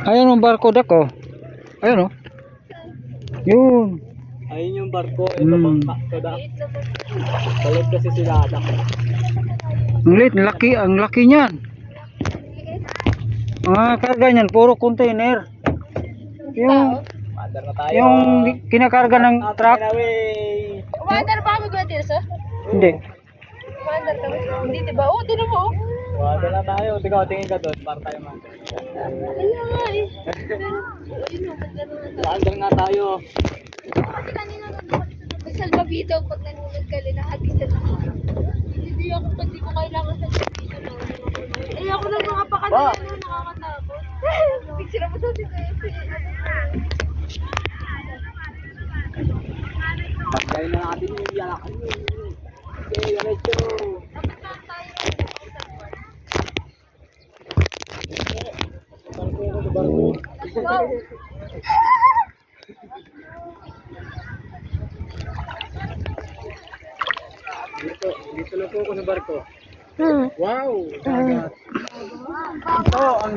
Ayun ang barko dako. Ayun oh. Yun. Ayun yung barko. Ito bangka ko da. Balik kasi sila ada. Ang liit, ang laki niyan. Karga niyan, puro container. Yung Mandar na tayo. yung kinakarga ng truck. Mandar pa kami gawin sir? Hindi. Mandar kami. Hindi diba? Oo, tinan mo. Mandar na tayo. Tingin ka doon para tayo mandar. Kaya nga eh. Ayun o, mandar na tayo. Mandar nga tayo. Kasi kanina may salbabito pag nanonood ka rin nakagisan ako. Hindi ko kailangan sa salbabito. Eh ako lang mga pakadala na nakakatakot. Picture mo daw si Pagkain na natin yung yalakan yun. Okay, diretso. Dito lang po ako sa barko. Wow! Ito, ang